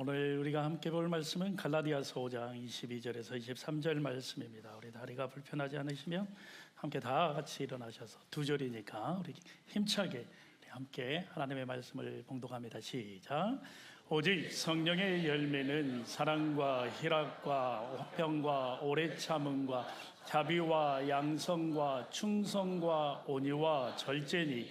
오늘 우리가 함께 볼 말씀은 갈라디아서 5장 22절에서 23절 말씀입니다. 우리 다리가 불편하지 않으시면 함께 다 같이 일어나셔서 두 절이니까 우리 힘차게 함께 하나님의 말씀을 봉독합니다. 시작. 오직 성령의 열매는 사랑과 희락과 화평과 오래 참음과 자비와 양성과 충성과 온유와 절제니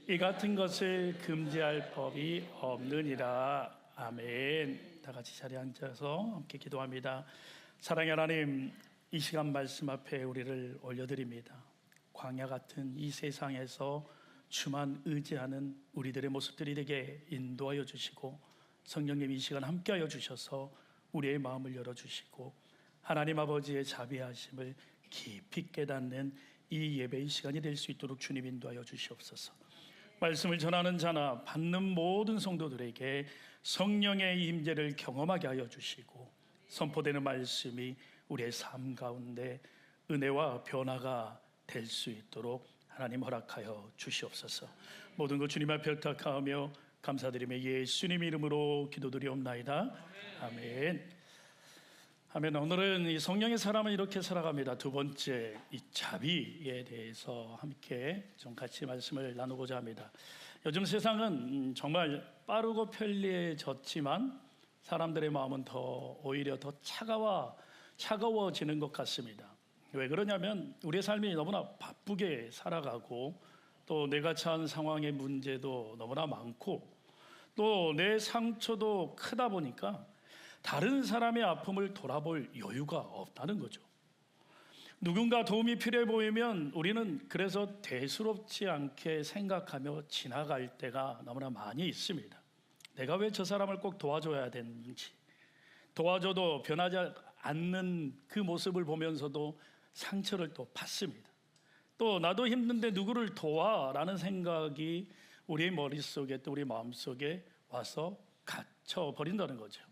이 같은 것을 금지할 법이 없느니라. 아멘. 다 같이 자리에 앉아서 함께 기도합니다. 사랑의 하나님, 이 시간 말씀 앞에 우리를 올려드립니다. 광야 같은 이 세상에서 주만 의지하는 우리들의 모습들이 되게 인도하여 주시고, 성령님 이 시간 함께하여 주셔서 우리의 마음을 열어주시고 하나님 아버지의 자비하심을 깊이 깨닫는 이 예배의 시간이 될 수 있도록 주님 인도하여 주시옵소서. 말씀을 전하는 자나 받는 모든 성도들에게 성령의 임재를 경험하게 하여 주시고, 선포되는 말씀이 우리의 삶 가운데 은혜와 변화가 될 수 있도록 하나님 허락하여 주시옵소서. 모든 것 주님 앞에 부탁하며 감사드리며 예수님 이름으로 기도드리옵나이다. 아멘. 아멘. 오늘은 이 성령의 사람은 이렇게 살아갑니다. 두 번째, 이 자비에 대해서 함께 좀 같이 말씀을 나누고자 합니다. 요즘 세상은 정말 빠르고 편리해졌지만 사람들의 마음은 오히려 더 차가워지는 것 같습니다. 왜 그러냐면 우리의 삶이 너무나 바쁘게 살아가고, 또 내가 처한 상황의 문제도 너무나 많고, 또 내 상처도 크다 보니까 다른 사람의 아픔을 돌아볼 여유가 없다는 거죠. 누군가 도움이 필요해 보이면 우리는 그래서 대수롭지 않게 생각하며 지나갈 때가 너무나 많이 있습니다. 내가 왜 저 사람을 꼭 도와줘야 되는지, 도와줘도 변하지 않는 그 모습을 보면서도 상처를 또 받습니다. 또 나도 힘든데 누구를 도와라는 생각이 우리의 머릿속에, 또 우리 마음속에 와서 갇혀버린다는 거죠.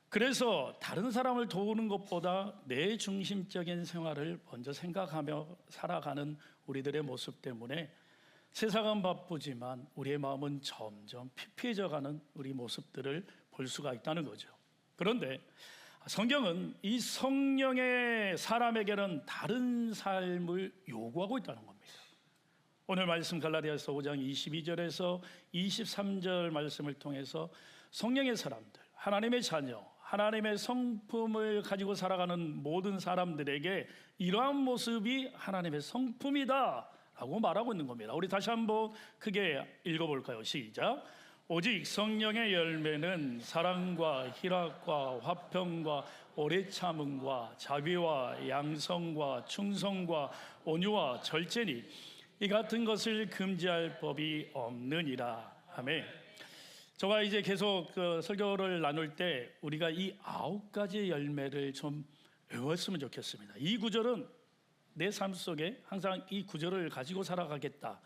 그래서 다른 사람을 도우는 것보다 내 중심적인 생활을 먼저 생각하며 살아가는 우리들의 모습 때문에 세상은 바쁘지만 우리의 마음은 점점 피폐해져가는 우리 모습들을 볼 수가 있다는 거죠. 그런데 성경은 이 성령의 사람에게는 다른 삶을 요구하고 있다는 겁니다. 오늘 말씀 갈라디아서 5장 22절에서 23절 말씀을 통해서 성령의 사람들, 하나님의 자녀, 하나님의 성품을 가지고 살아가는 모든 사람들에게 이러한 모습이 하나님의 성품이다 라고 말하고 있는 겁니다. 우리 다시 한번 크게 읽어볼까요? 시작. 오직 성령의 열매는 사랑과 희락과 화평과 오래 참음과 자비와 양성과 충성과 온유와 절제니 이 같은 것을 금지할 법이 없느니라. 아멘. 저가 이제 계속 설교를 나눌 때 우리가 이 9가지의 열매를 좀 외웠으면 좋겠습니다. 이 구절은 내 삶 속에 항상 이 구절을 가지고 살아가겠다,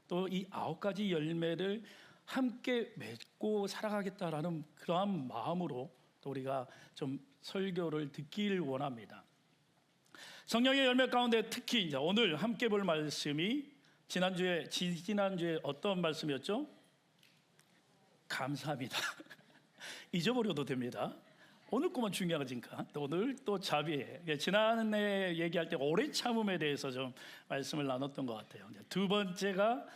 또 이 9가지 열매를 함께 맺고 살아가겠다라는 그러한 마음으로 또 우리가 좀 설교를 듣기를 원합니다. 성령의 열매 가운데 특히 이제 오늘 함께 볼 말씀이 지난주에 어떤 말씀이었죠? 감사합니다. 잊어버려도 됩니다. 오늘 것만 중요하니까. 오늘 또 자비에, 지난해 얘기할 때 오래 참음에 대해서 좀 말씀을 나눴던 것 같아요. 두 번째가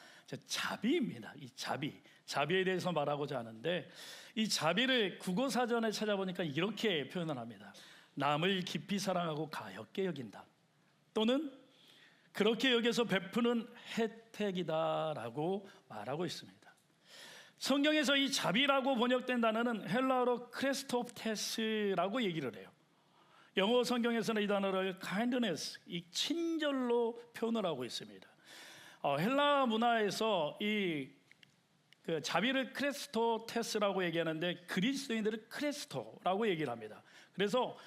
자비입니다. 이 자비에 대해서 말하고자 하는데, 이 자비를 국어사전에 찾아보니까 이렇게 표현을 합니다. 남을 깊이 사랑하고 가엾게 여긴다, 또는 그렇게 여겨서 베푸는 혜택이다라고 말하고 있습니다. 성경에서 이 자비라고 번역된 단어는 헬라어로 크레스토프테스라고 얘기를 해요. 영어 성경에서는 이 단어를 kindness, 이 친절로 표현을 하고 있습니다. 헬라 문화에서 이 자비를 크레스토테스라고 얘기하는데 그리스도인들은 크레스토라고 얘기를 합니다. 그래서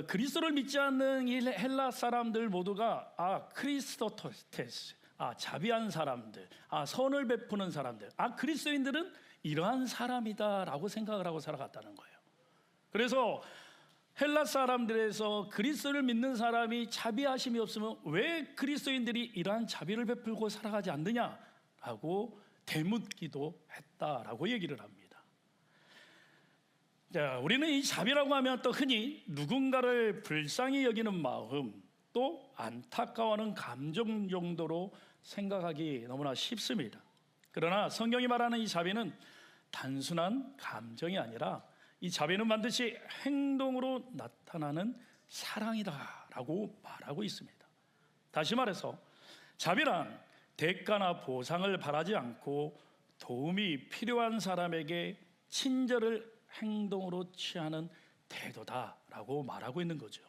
그리스도를 믿지 않는 이 헬라 사람들 모두가 크리스토테스, 자비한 사람들, 선을 베푸는 사람들, 그리스도인들은 이러한 사람이다라고 생각을 하고 살아갔다는 거예요. 그래서 헬라 사람들에서 그리스도를 믿는 사람이 자비하심이 없으면 왜 그리스도인들이 이러한 자비를 베풀고 살아가지 않느냐라고 되묻기도 했다라고 얘기를 합니다. 자, 우리는 이 자비라고 하면 또 흔히 누군가를 불쌍히 여기는 마음, 또 안타까워하는 감정 정도로 생각하기 너무나 쉽습니다. 그러나 성경이 말하는 이 자비는 단순한 감정이 아니라 이 자비는 반드시 행동으로 나타나는 사랑이다라고 말하고 있습니다. 다시 말해서 자비란 대가나 보상을 바라지 않고 도움이 필요한 사람에게 친절을 행동으로 취하는 태도다라고 말하고 있는 거죠.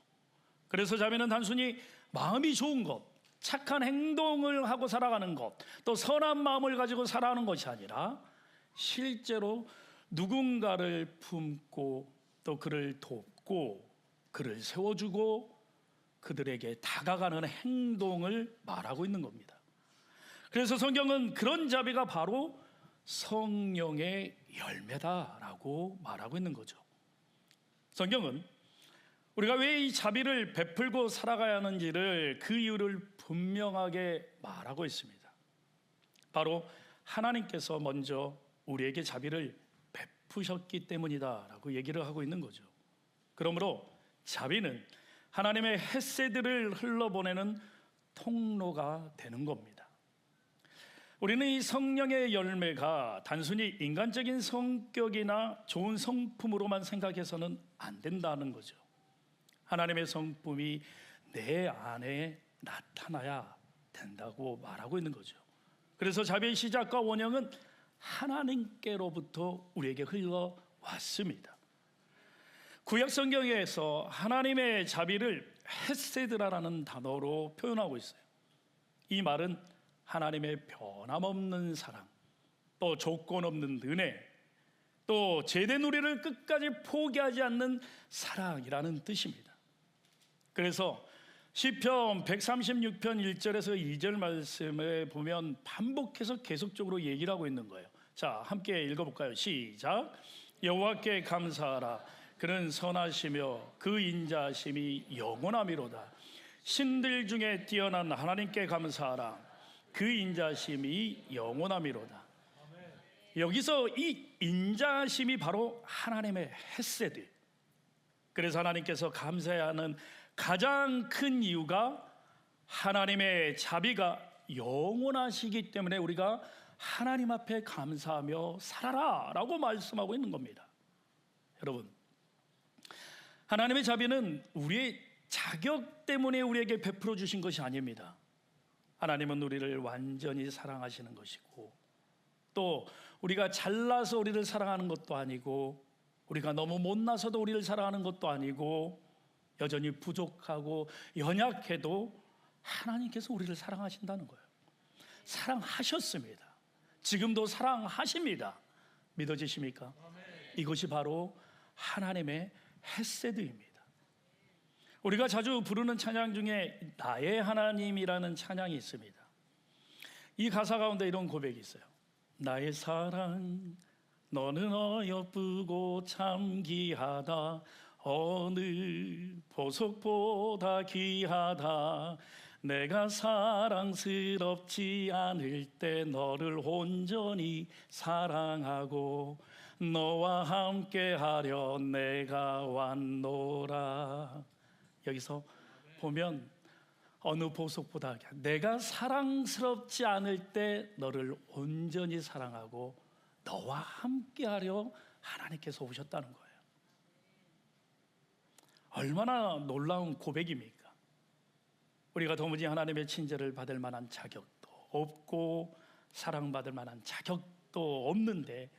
그래서 자비는 단순히 마음이 좋은 것, 착한 행동을 하고 살아가는 것, 또 선한 마음을 가지고 살아가는 것이 아니라 실제로 누군가를 품고 또 그를 돕고 그를 세워주고 그들에게 다가가는 행동을 말하고 있는 겁니다. 그래서 성경은 그런 자비가 바로 성령의 열매다라고 말하고 있는 거죠. 성경은 우리가 왜 이 자비를 베풀고 살아가야 하는지를 그 이유를 분명하게 말하고 있습니다. 바로 하나님께서 먼저 우리에게 자비를 베푸셨기 때문이다라고 얘기를 하고 있는 거죠. 그러므로 자비는 하나님의 헤세드를 흘러보내는 통로가 되는 겁니다. 우리는 이 성령의 열매가 단순히 인간적인 성격이나 좋은 성품으로만 생각해서는 안 된다는 거죠. 하나님의 성품이 내 안에 나타나야 된다고 말하고 있는 거죠. 그래서 자비의 시작과 원형은 하나님께로부터 우리에게 흘러왔습니다. 구약 성경에서 하나님의 자비를 헤세드라는 단어로 표현하고 있어요. 이 말은 하나님의 변함없는 사랑, 또 조건 없는 은혜, 또 제된 우리를 끝까지 포기하지 않는 사랑이라는 뜻입니다. 그래서 시편 136편 1절에서 2절 말씀에 보면 반복해서 계속적으로 얘기를 하고 있는 거예요. 자, 함께 읽어볼까요? 시작. 여호와께 감사하라. 그는 선하시며 그 인자하심이 영원하미로다. 신들 중에 뛰어난 하나님께 감사하라. 그 인자하심이 영원하미로다. 여기서 이 인자하심이 바로 하나님의 헤세드. 그래서 하나님께서 감사해야 하는 가장 큰 이유가 하나님의 자비가 영원하시기 때문에 우리가 하나님 앞에 감사하며 살아라 라고 말씀하고 있는 겁니다. 여러분, 하나님의 자비는 우리의 자격 때문에 우리에게 베풀어 주신 것이 아닙니다. 하나님은 우리를 완전히 사랑하시는 것이고, 또 우리가 잘나서 우리를 사랑하는 것도 아니고, 우리가 너무 못나서도 우리를 사랑하는 것도 아니고, 여전히 부족하고 연약해도 하나님께서 우리를 사랑하신다는 거예요. 사랑하셨습니다. 지금도 사랑하십니다. 믿어지십니까? 이것이 바로 하나님의 헤세드입니다. 우리가 자주 부르는 찬양 중에 나의 하나님이라는 찬양이 있습니다. 이 가사 가운데 이런 고백이 있어요. 나의 사랑 너는 어여쁘고 참 귀하다. 어느 보석보다 귀하다. 내가 사랑스럽지 않을 때 너를 온전히 사랑하고 너와 함께하려 내가 왔노라. 여기서 보면 어느 보석보다 내가 사랑스럽지 않을 때 너를 온전히 사랑하고 너와 함께하려 하나님께서 오셨다는 거예요. 얼마나 놀라운 고백입니까? 우리가 도무지 하나님의 친절을 받을 만한 자격도 없고 사랑받을 만한 자격도 없는데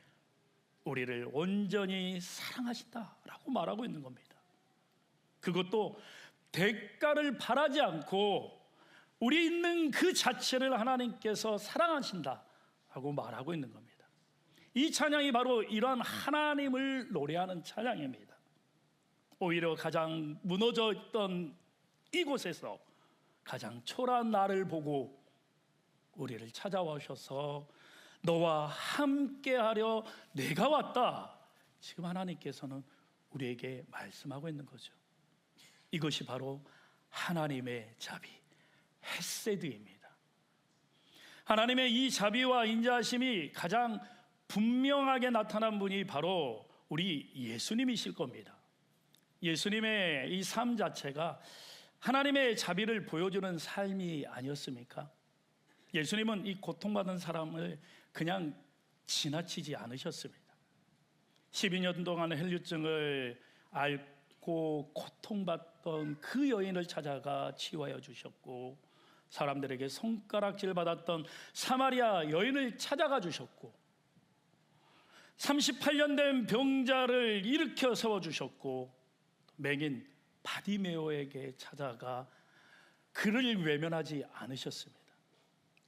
우리를 온전히 사랑하신다라고 말하고 있는 겁니다. 그것도 대가를 바라지 않고 우리 있는 그 자체를 하나님께서 사랑하신다라고 말하고 있는 겁니다. 이 찬양이 바로 이러한 하나님을 노래하는 찬양입니다. 오히려 가장 무너져 있던 이곳에서 가장 초라한 나를 보고 우리를 찾아오셔서 너와 함께하려 내가 왔다. 지금 하나님께서는 우리에게 말씀하고 있는 거죠. 이것이 바로 하나님의 자비, 헤세드입니다. 하나님의 이 자비와 인자하심이 가장 분명하게 나타난 분이 바로 우리 예수님이실 겁니다. 예수님의 이 삶 자체가 하나님의 자비를 보여주는 삶이 아니었습니까? 예수님은 이 고통받은 사람을 그냥 지나치지 않으셨습니다. 12년 동안 혈류증을 앓고 고통받던 그 여인을 찾아가 치유하여 주셨고, 사람들에게 손가락질 받았던 사마리아 여인을 찾아가 주셨고, 38년 된 병자를 일으켜 세워주셨고, 맹인 바디메오에게 찾아가 그를 외면하지 않으셨습니다.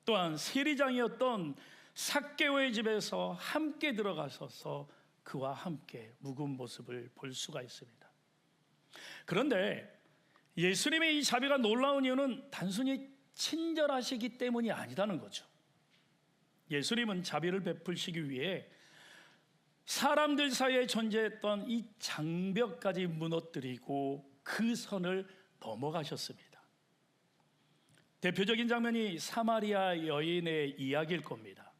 또한 세리장이었던 삭개오의 집에서 함께 들어가셔서 그와 함께 묵은 모습을 볼 수가 있습니다. 그런데 예수님의 이 자비가 놀라운 이유는 단순히 친절하시기 때문이 아니다는 거죠. 예수님은 자비를 베풀시기 위해 사람들 사이에 존재했던 이 장벽까지 무너뜨리고 그 선을 넘어가셨습니다. 대표적인 장면이 사마리아 여인의 이야기일 겁니다.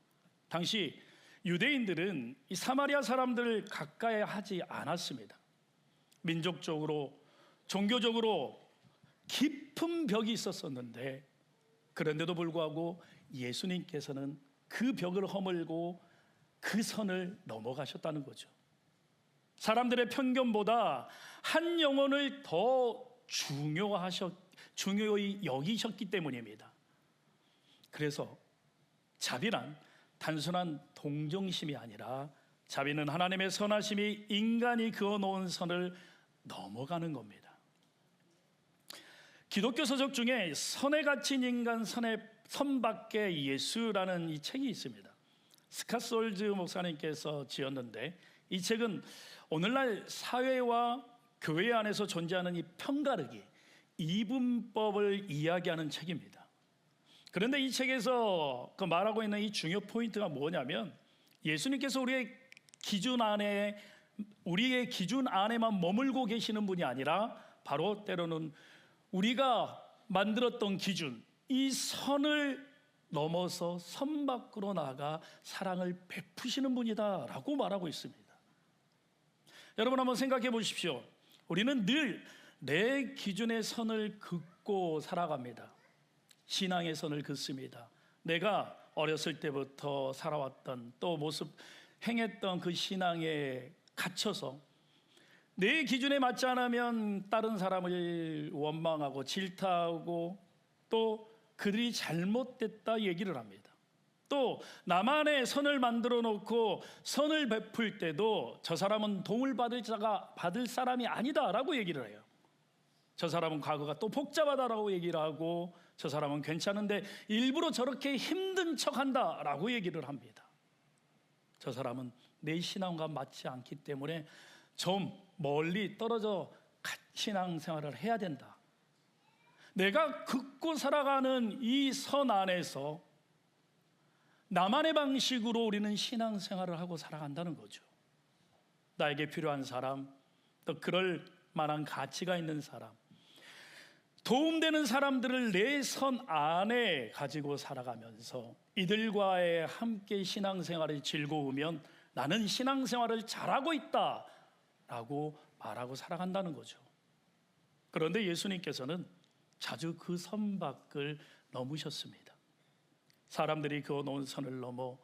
당시 유대인들은 이 사마리아 사람들을 가까이 하지 않았습니다. 민족적으로, 종교적으로 깊은 벽이 있었었는데, 그런데도 불구하고 예수님께서는 그 벽을 허물고 그 선을 넘어가셨다는 거죠. 사람들의 편견보다 한 영혼을 더 중요히 여기셨기 때문입니다. 그래서 자비란 단순한 동정심이 아니라, 자비는 하나님의 선하심이 인간이 그어놓은 선을 넘어가는 겁니다. 기독교 서적 중에 선에 갇힌 인간 선 밖의 예수라는 이 책이 있습니다. 스카솔즈 목사님께서 지었는데, 이 책은 오늘날 사회와 교회 안에서 존재하는 이 편가르기, 이분법을 이야기하는 책입니다. 그런데 이 책에서 그 말하고 있는 이 중요 포인트가 뭐냐면, 예수님께서 우리의 기준 안에만 머물고 계시는 분이 아니라, 바로 때로는 우리가 만들었던 기준, 이 선을 넘어서 선 밖으로 나가 사랑을 베푸시는 분이다라고 말하고 있습니다. 여러분 한번 생각해 보십시오. 우리는 늘 내 기준의 선을 긋고 살아갑니다. 신앙의 선을 긋습니다. 내가 어렸을 때부터 살아왔던, 또 행했던 그 신앙에 갇혀서 내 기준에 맞지 않으면 다른 사람을 원망하고 질타하고, 또 그들이 잘못됐다 얘기를 합니다. 또 나만의 선을 만들어 놓고 선을 베풀 때도 저 사람은 도움을 받을 사람이 아니다라고 얘기를 해요. 저 사람은 과거가 또 복잡하다라고 얘기를 하고, 저 사람은 괜찮은데 일부러 저렇게 힘든 척한다라고 얘기를 합니다. 저 사람은 내 신앙과 맞지 않기 때문에 좀 멀리 떨어져 신앙생활을 해야 된다. 내가 긋고 살아가는 이 선 안에서 나만의 방식으로 우리는 신앙생활을 하고 살아간다는 거죠. 나에게 필요한 사람, 또 그럴 만한 가치가 있는 사람, 도움되는 사람들을 내 선 안에 가지고 살아가면서 이들과의 함께 신앙생활이 즐거우면 나는 신앙생활을 잘하고 있다라고 말하고 살아간다는 거죠. 그런데 예수님께서는 자주 그 선 밖을 넘으셨습니다. 사람들이 그어놓은 선을 넘어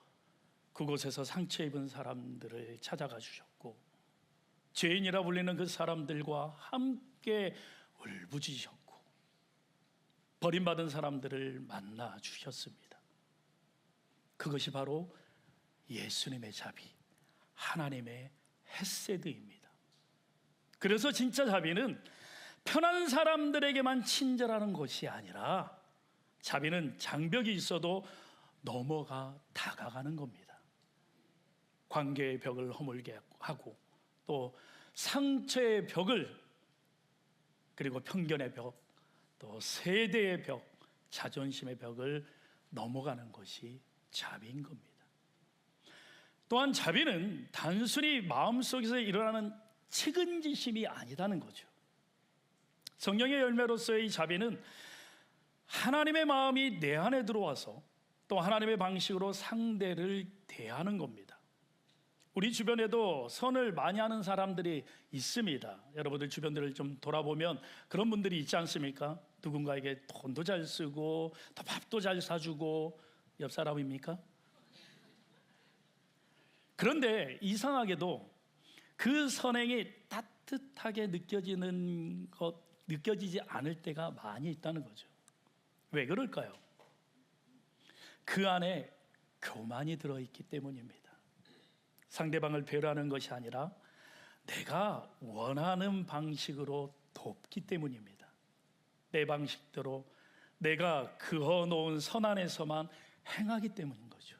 그곳에서 상처 입은 사람들을 찾아가 주셨고, 죄인이라 불리는 그 사람들과 함께 울부짖으셨고, 버림받은 사람들을 만나 주셨습니다. 그것이 바로 예수님의 자비, 하나님의 헤세드입니다. 그래서 진짜 자비는 편한 사람들에게만 친절하는 것이 아니라, 자비는 장벽이 있어도 넘어가 다가가는 겁니다. 관계의 벽을 허물게 하고, 또 상처의 벽을, 그리고 편견의 벽, 또 세대의 벽, 자존심의 벽을 넘어가는 것이 자비인 겁니다. 또한 자비는 단순히 마음속에서 일어나는 측은지심이 아니다는 거죠. 성령의 열매로서의 이 자비는 하나님의 마음이 내 안에 들어와서 또 하나님의 방식으로 상대를 대하는 겁니다. 우리 주변에도 선을 많이 하는 사람들이 있습니다. 여러분들 주변들을 좀 돌아보면 그런 분들이 있지 않습니까? 누군가에게 돈도 잘 쓰고 또 밥도 잘 사주고. 옆 사람입니까? 그런데 이상하게도 그 선행이 따뜻하게 느껴지지 않을 때가 많이 있다는 거죠. 왜 그럴까요? 그 안에 교만이 들어있기 때문입니다. 상대방을 배려하는 것이 아니라 내가 원하는 방식으로 돕기 때문입니다. 내 방식대로 내가 그어놓은 선 안에서만 행하기 때문인 거죠.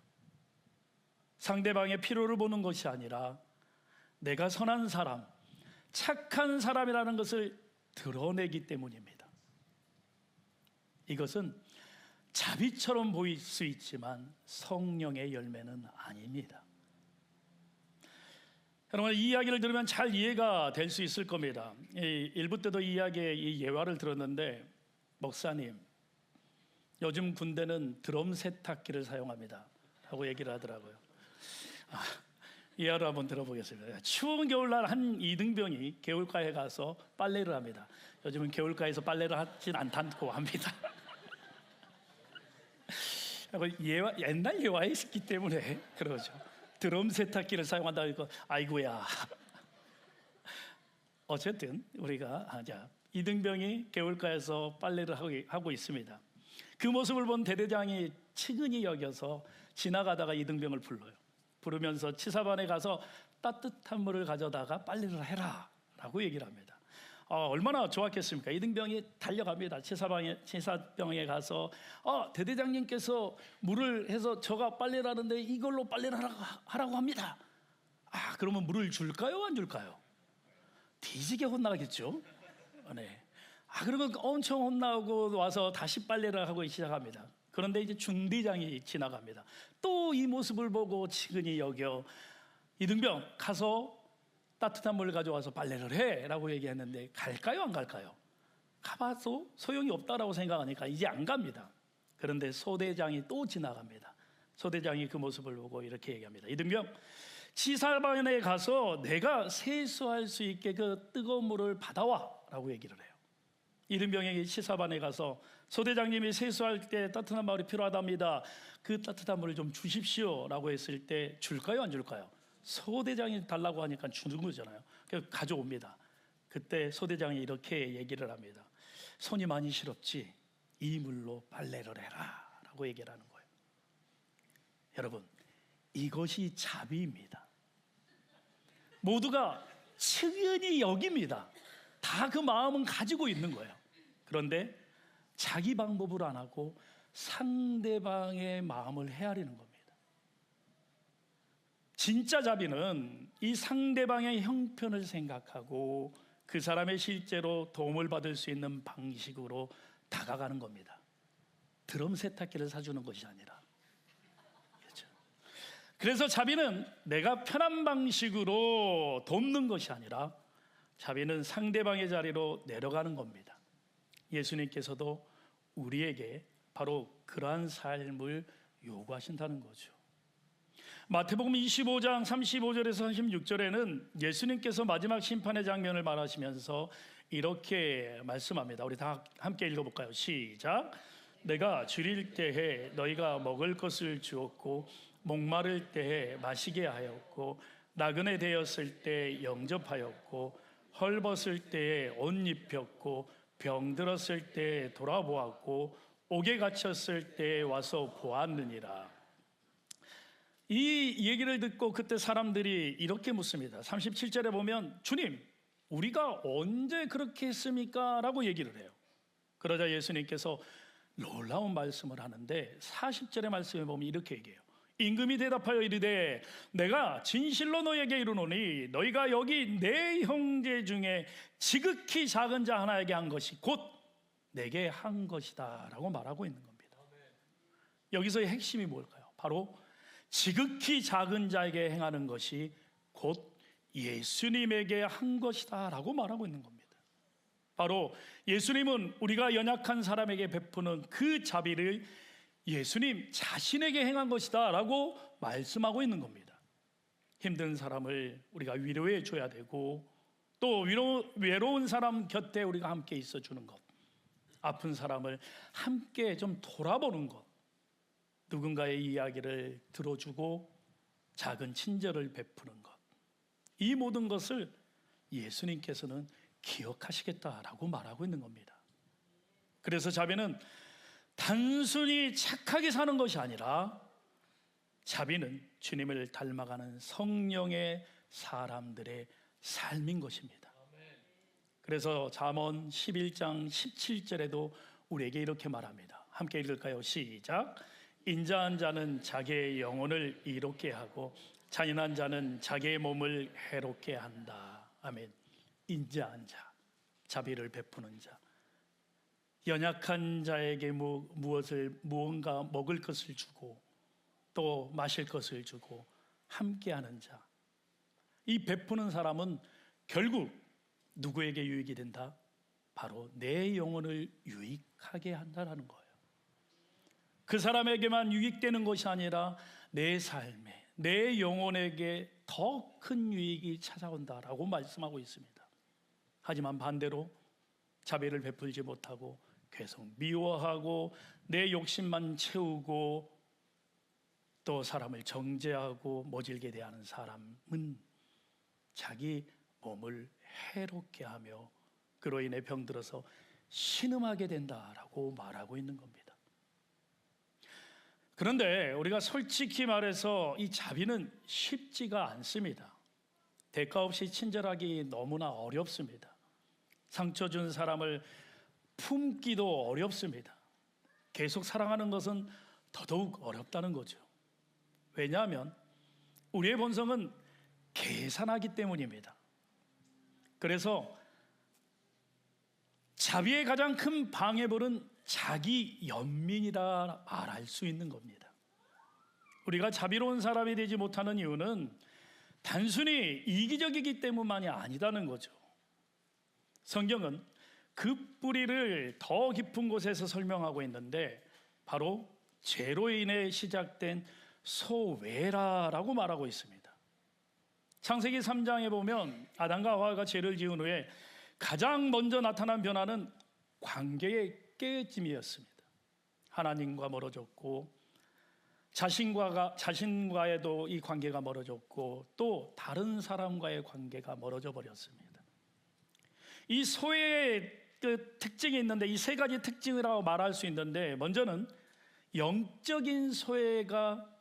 상대방의 필요를 보는 것이 아니라 내가 선한 사람, 착한 사람이라는 것을 드러내기 때문입니다. 이것은 자비처럼 보일 수 있지만 성령의 열매는 아닙니다. 여러분, 이 이야기를 들으면 잘 이해가 될 수 있을 겁니다. 1부 때도 이 이야기의 예화를 들었는데, 목사님, 요즘 군대는 드럼 세탁기를 사용합니다 하고 얘기를 하더라고요. 이야기를 한번 들어보겠습니다. 추운 겨울날 한 이등병이 개울가에 가서 빨래를 합니다. 요즘은 개울가에서 빨래를 하진 않다고 합니다. 옛날 예화에 있기 때문에 그러죠. 드럼 세탁기를 사용한다고 해서 아이고야. 어쨌든 우리가 이등병이 개울가에서 빨래를 하고 있습니다. 그 모습을 본 대대장이 측은히 여겨서 지나가다가 이등병을 불러요. 부르면서 치사반에 가서 따뜻한 물을 가져다가 빨래를 해라 라고 얘기를 합니다. 얼마나 좋았겠습니까? 이등병이 달려갑니다. 치사병에 가서 대대장님께서 물을 해서 저가 빨래를 하는데 이걸로 빨래를 하라고 합니다. 그러면 물을 줄까요? 안 줄까요? 뒤지게 혼나겠죠. 네. 그러면 엄청 혼나고 와서 다시 빨래를 하고 시작합니다. 그런데 이제 중대장이 지나갑니다. 또 이 모습을 보고 측은히 여겨 이등병 가서 따뜻한 물을 가져와서 빨래를 해 라고 얘기했는데 갈까요? 안 갈까요? 가봐도 소용이 없다라고 생각하니까 이제 안 갑니다. 그런데 소대장이 또 지나갑니다. 소대장이 그 모습을 보고 이렇게 얘기합니다. 이등병, 치사반에 가서 내가 세수할 수 있게 그 뜨거운 물을 받아와 라고 얘기를 해요. 이등병에게 치사반에 가서 소대장님이 세수할 때 따뜻한 물이 필요하답니다. 그 따뜻한 물을 좀 주십시오 라고 했을 때 줄까요? 안 줄까요? 소대장이 달라고 하니까 주는 거잖아요. 그래서 가져옵니다. 그때 소대장이 이렇게 얘기를 합니다. 손이 많이 시렵지? 이 물로 빨래를 해라 라고 얘기를 하는 거예요. 여러분, 이것이 자비입니다. 모두가 측은히 여깁니다. 다 그 마음은 가지고 있는 거예요. 그런데 자기 방법으로 안 하고 상대방의 마음을 헤아리는 겁니다. 진짜 자비는 이 상대방의 형편을 생각하고 그 사람의 실제로 도움을 받을 수 있는 방식으로 다가가는 겁니다. 드럼 세탁기를 사주는 것이 아니라. 그렇죠? 그래서 자비는 내가 편한 방식으로 돕는 것이 아니라 자비는 상대방의 자리로 내려가는 겁니다. 예수님께서도 우리에게 바로 그러한 삶을 요구하신다는 거죠. 마태복음 25장 35절에서 36절에는 예수님께서 마지막 심판의 장면을 말하시면서 이렇게 말씀합니다. 우리 다 함께 읽어볼까요? 시작. 내가 줄일 때에 너희가 먹을 것을 주었고 목마를 때에 마시게 하였고 나그네 되었을 때 영접하였고 헐벗을 때에 옷 입혔고 병들었을 때에 돌아보았고 옥에 갇혔을 때에 와서 보았느니라. 이 얘기를 듣고 그때 사람들이 이렇게 묻습니다. 37절에 보면 주님, 우리가 언제 그렇게 했습니까? 라고 얘기를 해요. 그러자 예수님께서 놀라운 말씀을 하는데 40절의 말씀에 보면 이렇게 얘기해요. 임금이 대답하여 이르되 내가 진실로 너에게 이르노니 너희가 여기 내 형제 중에 지극히 작은 자 하나에게 한 것이 곧 내게 한 것이다 라고 말하고 있는 겁니다. 여기서의 핵심이 뭘까요? 바로 지극히 작은 자에게 행하는 것이 곧 예수님에게 한 것이다 라고 말하고 있는 겁니다. 바로 예수님은 우리가 연약한 사람에게 베푸는 그 자비를 예수님 자신에게 행한 것이다 라고 말씀하고 있는 겁니다. 힘든 사람을 우리가 위로해 줘야 되고, 또 외로운 사람 곁에 우리가 함께 있어 주는 것, 아픈 사람을 함께 좀 돌아보는 것, 누군가의 이야기를 들어주고 작은 친절을 베푸는 것, 이 모든 것을 예수님께서는 기억하시겠다라고 말하고 있는 겁니다. 그래서 자비는 단순히 착하게 사는 것이 아니라, 자비는 주님을 닮아가는 성령의 사람들의 삶인 것입니다. 그래서 잠언 11장 17절에도 우리에게 이렇게 말합니다. 함께 읽을까요? 시작. 인자한 자는 자기의 영혼을 이롭게 하고 잔인한 자는 자기의 몸을 해롭게 한다. 아멘. 인자한 자, 자비를 베푸는 자, 연약한 자에게 무언가 먹을 것을 주고 또 마실 것을 주고 함께하는 자, 이 베푸는 사람은 결국 누구에게 유익이 된다? 바로 내 영혼을 유익하게 한다는 거예요. 그 사람에게만 유익되는 것이 아니라 내 삶에, 내 영혼에게 더 큰 유익이 찾아온다라고 말씀하고 있습니다. 하지만 반대로 자비를 베풀지 못하고 계속 미워하고 내 욕심만 채우고 또 사람을 정죄하고 모질게 대하는 사람은 자기 몸을 해롭게 하며 그로 인해 병들어서 신음하게 된다라고 말하고 있는 겁니다. 그런데 우리가 솔직히 말해서 이 자비는 쉽지가 않습니다. 대가 없이 친절하기 너무나 어렵습니다. 상처 준 사람을 품기도 어렵습니다. 계속 사랑하는 것은 더더욱 어렵다는 거죠. 왜냐하면 우리의 본성은 계산하기 때문입니다. 그래서 자비의 가장 큰 방해물은 자기 연민이라 말할 수 있는 겁니다. 우리가 자비로운 사람이 되지 못하는 이유는 단순히 이기적이기 때문만이 아니다는 거죠. 성경은 그 뿌리를 더 깊은 곳에서 설명하고 있는데 바로 죄로 인해 시작된 소외라라고 말하고 있습니다. 창세기 3장에 보면 아담과 하와가 죄를 지은 후에 가장 먼저 나타난 변화는 관계의 깨짐이었습니다. 하나님과 멀어졌고 자신과에도 이 관계가 멀어졌고 또 다른 사람과의 관계가 멀어져 버렸습니다. 이 소외의 그 특징이 있는데 이 세 가지 특징이라고 말할 수 있는데, 먼저는 영적인 소외가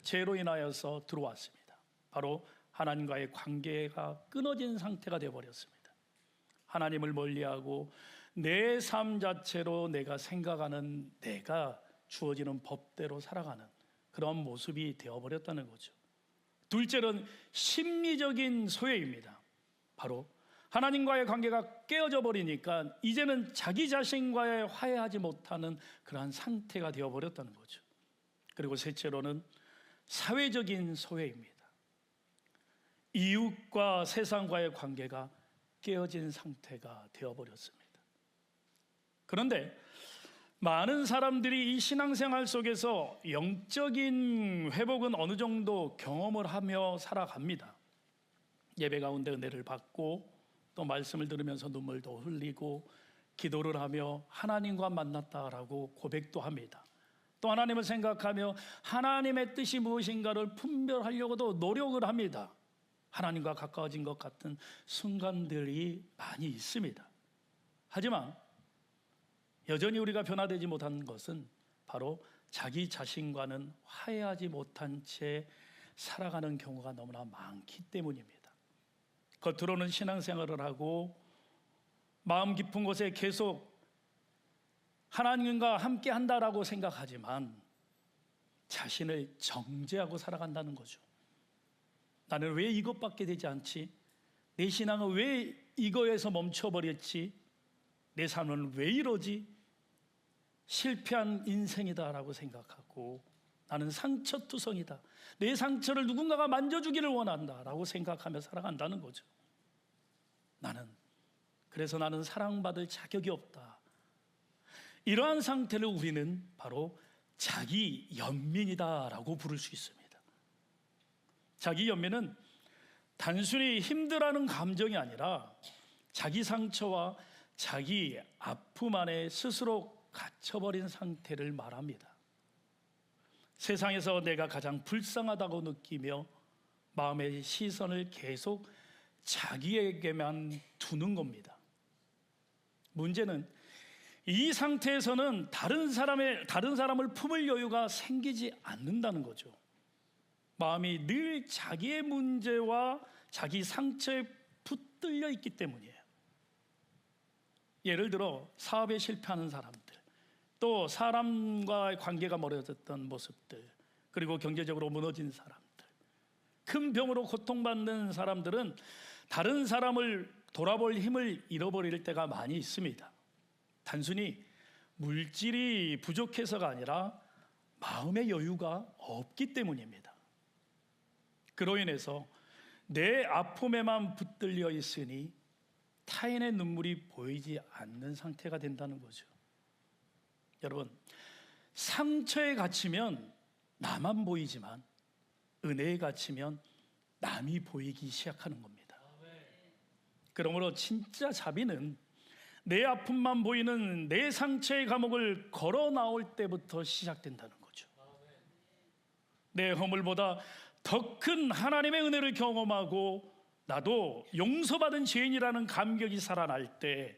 죄로 인하여서 들어왔습니다. 바로 하나님과의 관계가 끊어진 상태가 되어버렸습니다. 하나님을 멀리하고 내 삶 자체로 내가 생각하는, 내가 주어지는 법대로 살아가는 그런 모습이 되어버렸다는 거죠. 둘째는 심리적인 소외입니다. 바로 하나님과의 관계가 깨어져 버리니까 이제는 자기 자신과의 화해하지 못하는 그러한 상태가 되어버렸다는 거죠. 그리고 셋째로는 사회적인 소외입니다. 이웃과 세상과의 관계가 깨어진 상태가 되어버렸습니다. 그런데 많은 사람들이 이 신앙생활 속에서 영적인 회복은 어느 정도 경험을 하며 살아갑니다. 예배 가운데 은혜를 받고 또 말씀을 들으면서 눈물도 흘리고 기도를 하며 하나님과 만났다라고 고백도 합니다. 또 하나님을 생각하며 하나님의 뜻이 무엇인가를 분별하려고도 노력을 합니다. 하나님과 가까워진 것 같은 순간들이 많이 있습니다. 하지만 여전히 우리가 변화되지 못한 것은 바로 자기 자신과는 화해하지 못한 채 살아가는 경우가 너무나 많기 때문입니다. 겉으로는 신앙생활을 하고 마음 깊은 곳에 계속 하나님과 함께 한다라고 생각하지만 자신을 정죄하고 살아간다는 거죠. 나는 왜 이것밖에 되지 않지? 내 신앙은 왜 이거에서 멈춰버렸지? 내 삶은 왜 이러지? 실패한 인생이다라고 생각하고 나는 상처투성이다, 내 상처를 누군가가 만져주기를 원한다라고 생각하며 살아간다는 거죠. 그래서 나는 사랑받을 자격이 없다. 이러한 상태를 우리는 바로 자기 연민이다라고 부를 수 있습니다. 자기 연민은 단순히 힘들어하는 감정이 아니라 자기 상처와 자기 아픔 안에 스스로 갇혀버린 상태를 말합니다. 세상에서 내가 가장 불쌍하다고 느끼며 마음의 시선을 계속 자기에게만 두는 겁니다. 문제는 이 상태에서는 다른 사람을 품을 여유가 생기지 않는다는 거죠. 마음이 늘 자기의 문제와 자기 상처에 붙들려 있기 때문이에요. 예를 들어 사업에 실패하는 사람들, 또 사람과의 관계가 멀어졌던 모습들, 그리고 경제적으로 무너진 사람들, 큰 병으로 고통받는 사람들은 다른 사람을 돌아볼 힘을 잃어버릴 때가 많이 있습니다. 단순히 물질이 부족해서가 아니라 마음의 여유가 없기 때문입니다. 그로 인해서 내 아픔에만 붙들려 있으니 타인의 눈물이 보이지 않는 상태가 된다는 거죠. 여러분, 상처에 갇히면 나만 보이지만 은혜에 갇히면 남이 보이기 시작하는 겁니다. 그러므로 진짜 자비는 내 아픔만 보이는 내 상처의 감옥을 걸어 나올 때부터 시작된다는 거죠. 내 허물보다 더 큰 하나님의 은혜를 경험하고 나도 용서받은 죄인이라는 감격이 살아날 때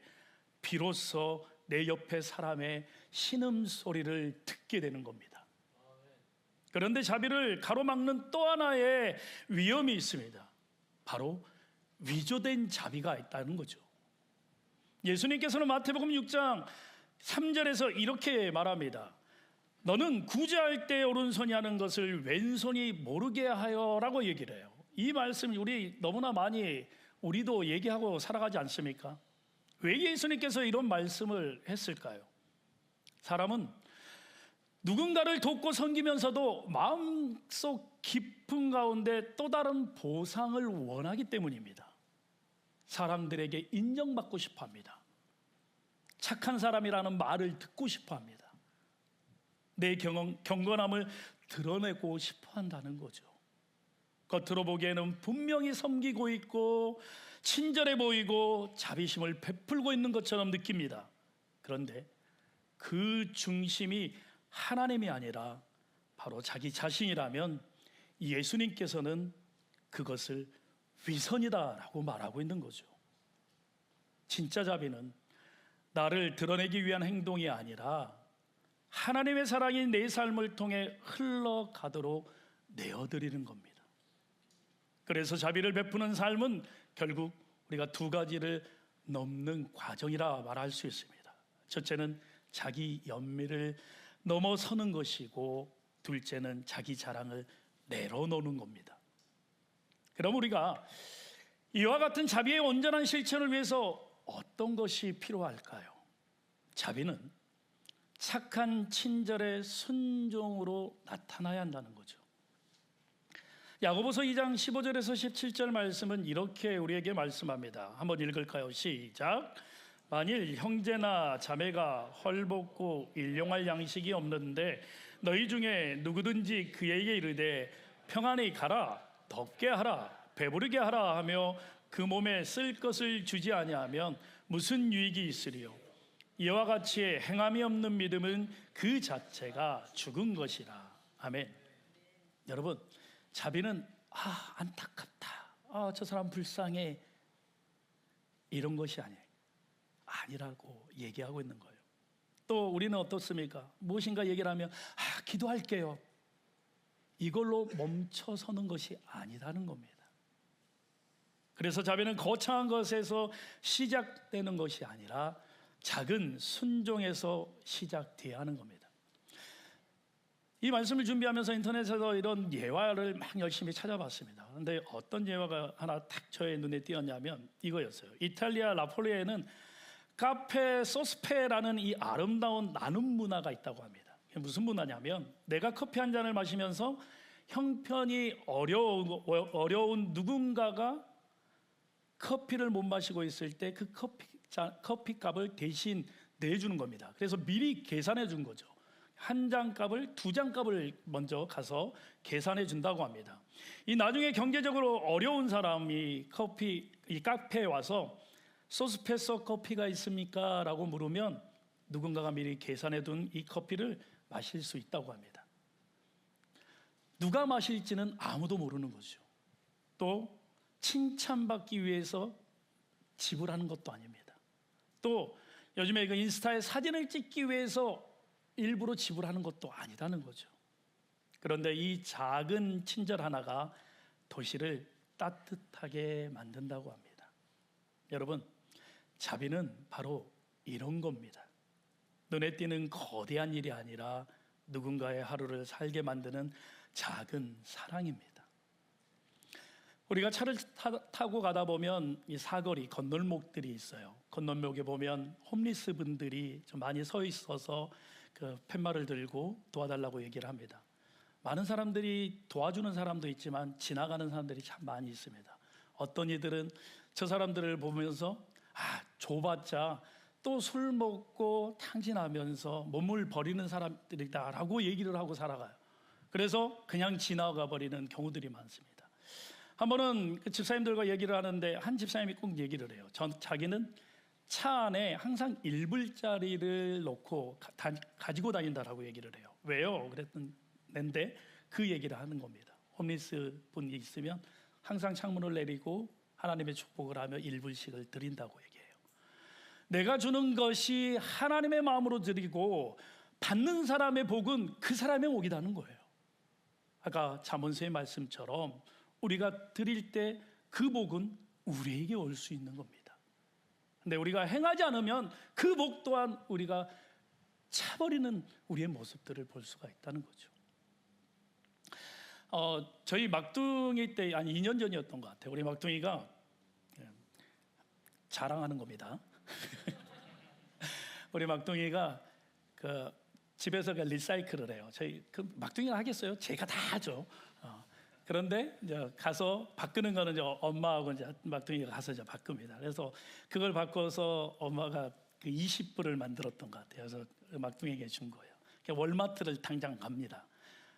비로소 내 옆에 사람의 신음소리를 듣게 되는 겁니다. 그런데 자비를 가로막는 또 하나의 위험이 있습니다. 바로 위조된 자비가 있다는 거죠. 예수님께서는 마태복음 6장 3절에서 이렇게 말합니다. 너는 구제할 때 오른손이 하는 것을 왼손이 모르게 하여 라고 얘기를 해요. 이 말씀 우리 너무나 많이 우리도 얘기하고 살아가지 않습니까? 왜 예수님께서 이런 말씀을 했을까요? 사람은 누군가를 돕고 섬기면서도 마음속 깊은 가운데 또 다른 보상을 원하기 때문입니다. 사람들에게 인정받고 싶어 합니다. 착한 사람이라는 말을 듣고 싶어 합니다. 내 경건함을 드러내고 싶어 한다는 거죠. 겉으로 보기에는 분명히 섬기고 있고 친절해 보이고 자비심을 베풀고 있는 것처럼 느낍니다. 그런데 그 중심이 하나님이 아니라 바로 자기 자신이라면 예수님께서는 그것을 위선이다라고 말하고 있는 거죠. 진짜 자비는 나를 드러내기 위한 행동이 아니라 하나님의 사랑이 내 삶을 통해 흘러가도록 내어드리는 겁니다. 그래서 자비를 베푸는 삶은 결국 우리가 두 가지를 넘는 과정이라 말할 수 있습니다. 첫째는 자기 연민을 넘어서는 것이고, 둘째는 자기 자랑을 내려놓는 겁니다. 그럼 우리가 이와 같은 자비의 온전한 실천을 위해서 어떤 것이 필요할까요? 자비는 착한 친절의 순종으로 나타나야 한다는 거죠. 야고보서 2장 15절에서 17절 말씀은 이렇게 우리에게 말씀합니다. 한번 읽을까요? 시작. 만일 형제나 자매가 헐벗고 일용할 양식이 없는데 너희 중에 누구든지 그에게 이르되 평안히 가라, 덥게 하라, 배부르게 하라 하며 그 몸에 쓸 것을 주지 아니하면 무슨 유익이 있으리요? 이와 같이 행함이 없는 믿음은 그 자체가 죽은 것이라. 아멘. 여러분, 자비는 안타깝다, 저 사람 불쌍해, 이런 것이 아니라고 얘기하고 있는 거예요. 또 우리는 어떻습니까? 무엇인가 얘기를 하면 기도할게요, 이걸로 멈춰서는 것이 아니라는 겁니다. 그래서 자비는 거창한 것에서 시작되는 것이 아니라 작은 순종에서 시작돼야 하는 겁니다. 이 말씀을 준비하면서 인터넷에서 이런 예화를 막 열심히 찾아봤습니다. 그런데 어떤 예화가 하나 딱 저의 눈에 띄었냐면 이거였어요. 이탈리아 나폴리에는 카페 소스페라는 이 아름다운 나눔 문화가 있다고 합니다. 무슨 문화냐면 내가 커피 한 잔을 마시면서 형편이 어려운 누군가가 커피를 못 마시고 있을 때 그 커피 값을 대신 내주는 겁니다. 그래서 미리 계산해 준 거죠. 한 장 값을 두 장 값을 먼저 가서 계산해 준다고 합니다. 이 나중에 경제적으로 어려운 사람이 이 카페에 와서 소스페소 커피가 있습니까? 라고 물으면 누군가가 미리 계산해 둔 이 커피를 마실 수 있다고 합니다. 누가 마실지는 아무도 모르는 거죠. 또 칭찬받기 위해서 지불하는 것도 아닙니다. 또 요즘에 그 인스타에 사진을 찍기 위해서 일부러 지불하는 것도 아니라는 거죠. 그런데 이 작은 친절 하나가 도시를 따뜻하게 만든다고 합니다. 여러분, 자비는 바로 이런 겁니다. 눈에 띄는 거대한 일이 아니라 누군가의 하루를 살게 만드는 작은 사랑입니다. 우리가 차를 타고 가다 보면 이 사거리 건널목들이 있어요. 건널목에 보면 홈리스 분들이 좀 많이 서 있어서 그 팻말을 들고 도와달라고 얘기를 합니다. 많은 사람들이 도와주는 사람도 있지만 지나가는 사람들이 참 많이 있습니다. 어떤 이들은 저 사람들을 보면서 줘봤자 또 술 먹고 탕진하면서 몸을 버리는 사람들이다라고 얘기를 하고 살아가요. 그래서 그냥 지나가 버리는 경우들이 많습니다. 한 번은 그 집사님들과 얘기를 하는데 한 집사님이 꼭 얘기를 해요. 자기는 차 안에 항상 1불짜리를 놓고 가지고 다닌다라고 얘기를 해요. 왜요? 그랬는데 그 얘기를 하는 겁니다. 홈리스 분이 있으면 항상 창문을 내리고 하나님의 축복을 하며 1불씩을 드린다고 얘기해요. 내가 주는 것이 하나님의 마음으로 드리고 받는 사람의 복은 그 사람의 복이라는 거예요. 아까 잠언서의 말씀처럼 우리가 드릴 때 그 복은 우리에게 올 수 있는 겁니다. 근데 우리가 행하지 않으면 그 복 또한 우리가 차버리는 우리의 모습들을 볼 수가 있다는 거죠. 저희 막둥이 때 한 2년 전이었던 것 같아요. 우리 막둥이가 자랑하는 겁니다. 우리 막둥이가 그 집에서 그 리사이클을 해요. 저희 그 막둥이가 하겠어요? 제가 다 하죠. 그런데 이제 가서 바꾸는 거는 이제 엄마하고 이제 막둥이가 가서 이제 바꿉니다. 그래서 그걸 바꿔서 엄마가 그 20불을 만들었던 것 같아요. 그래서 막둥이에게 준 거예요. 월마트를 당장 갑니다.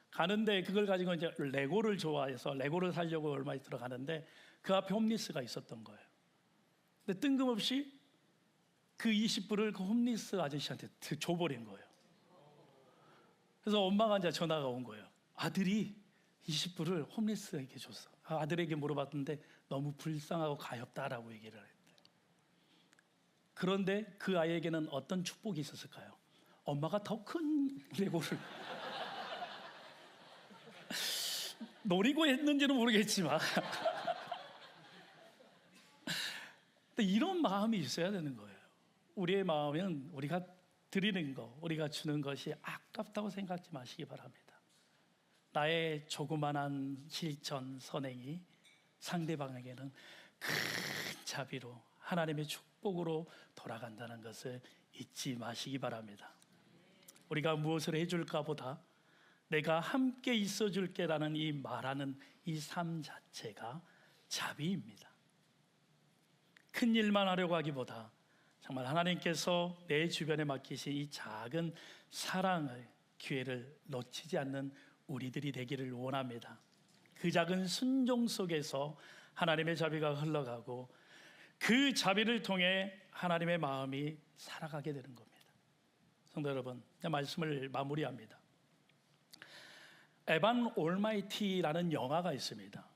가는데 그걸 가지고 이제 레고를 좋아해서 레고를 사려고 월마트에 들어가는데 그 앞에 홈리스가 있었던 거예요. 근데 뜬금없이 그 20불을 그 홈리스 아저씨한테 줘버린 거예요. 그래서 엄마가 이제 전화가 온 거예요. 아들이 20불을 홈리스에게 줬어. 아들에게 물어봤는데 너무 불쌍하고 가엾다라고 얘기를 했대. 그런데 그 아이에게는 어떤 축복이 있었을까요? 엄마가 더 큰 레고를 노리고 했는지는 모르겠지만 이런 마음이 있어야 되는 거예요. 우리의 마음은 우리가 드리는 거, 우리가 주는 것이 아깝다고 생각하지 마시기 바랍니다. 나의 조그만한 실천, 선행이 상대방에게는 큰 자비로 하나님의 축복으로 돌아간다는 것을 잊지 마시기 바랍니다. 우리가 무엇을 해줄까 보다 내가 함께 있어줄게라는 이 말하는 이 삶 자체가 자비입니다. 큰 일만 하려고 하기보다 정말 하나님께서 내 주변에 맡기신 이 작은 사랑을, 기회를 놓치지 않는 우리들이 되기를 원합니다. 그 작은 순종 속에서 하나님의 자비가 흘러가고 그 자비를 통해 하나님의 마음이 살아가게 되는 겁니다. 성도 여러분, 말씀을 마무리합니다. 에반 올마이티라는 영화가 있습니다.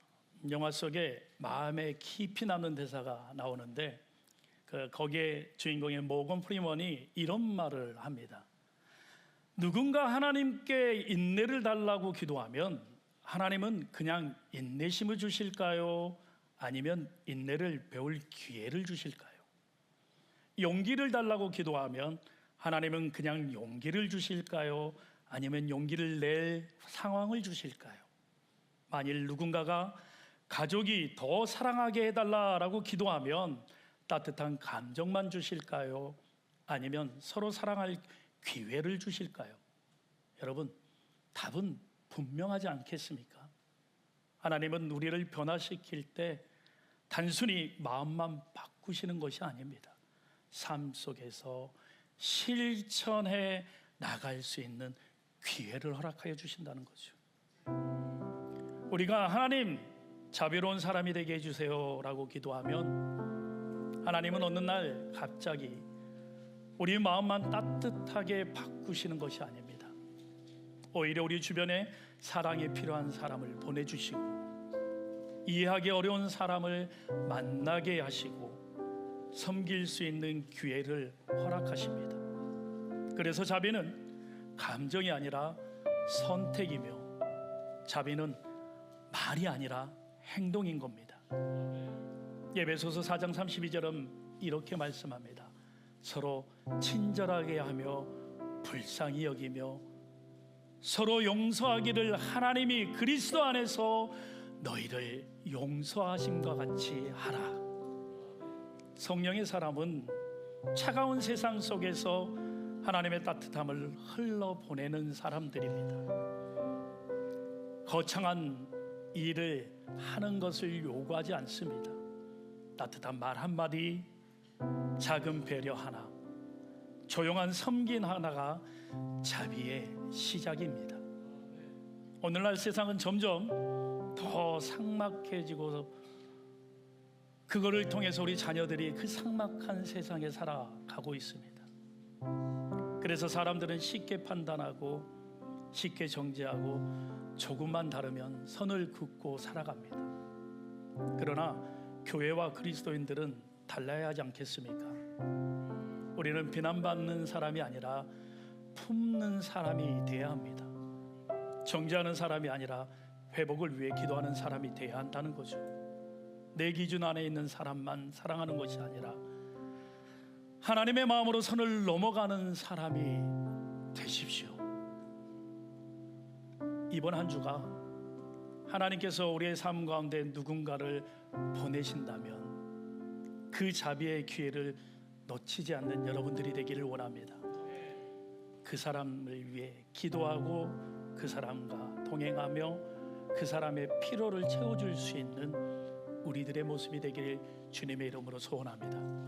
영화 속에 마음에 깊이 남는 대사가 나오는데 거기에 주인공의 모건 프리먼이 이런 말을 합니다. 누군가 하나님께 인내를 달라고 기도하면 하나님은 그냥 인내심을 주실까요? 아니면 인내를 배울 기회를 주실까요? 용기를 달라고 기도하면 하나님은 그냥 용기를 주실까요? 아니면 용기를 낼 상황을 주실까요? 만일 누군가가 가족이 더 사랑하게 해달라고 기도하면 따뜻한 감정만 주실까요? 아니면 서로 사랑할 기회를 주실까요? 여러분, 답은 분명하지 않겠습니까? 하나님은 우리를 변화시킬 때 단순히 마음만 바꾸시는 것이 아닙니다. 삶 속에서 실천해 나갈 수 있는 기회를 허락하여 주신다는 거죠. 우리가 하나님 자비로운 사람이 되게 해주세요라고 기도하면 하나님은 어느 날 갑자기 우리 마음만 따뜻하게 바꾸시는 것이 아닙니다. 오히려 우리 주변에 사랑이 필요한 사람을 보내주시고 이해하기 어려운 사람을 만나게 하시고 섬길 수 있는 기회를 허락하십니다. 그래서 자비는 감정이 아니라 선택이며 자비는 말이 아니라 행동인 겁니다. 에베소서 4장 32절은 이렇게 말씀합니다. 서로 친절하게 하며 불쌍히 여기며 서로 용서하기를 하나님이 그리스도 안에서 너희를 용서하심과 같이 하라. 성령의 사람은 차가운 세상 속에서 하나님의 따뜻함을 흘러보내는 사람들입니다. 거창한 일을 하는 것을 요구하지 않습니다. 따뜻한 말 한마디, 작은 배려 하나, 조용한 섬긴 하나가 자비의 시작입니다. 오늘날 세상은 점점 더 삭막해지고 그거를 통해서 우리 자녀들이 그 삭막한 세상에 살아가고 있습니다. 그래서 사람들은 쉽게 판단하고 쉽게 정죄하고 조금만 다르면 선을 긋고 살아갑니다. 그러나 교회와 그리스도인들은 달라야 하지 않겠습니까? 우리는 비난받는 사람이 아니라 품는 사람이 되어야 합니다. 정죄하는 사람이 아니라 회복을 위해 기도하는 사람이 되어야 한다는 거죠. 내 기준 안에 있는 사람만 사랑하는 것이 아니라 하나님의 마음으로 선을 넘어가는 사람이 되십시오. 이번 한 주가 하나님께서 우리의 삶 가운데 누군가를 보내신다면 그 자비의 기회를 놓치지 않는 여러분들이 되기를 원합니다. 그 사람을 위해 기도하고 그 사람과 동행하며 그 사람의 필요를 채워줄 수 있는 우리들의 모습이 되기를 주님의 이름으로 소원합니다.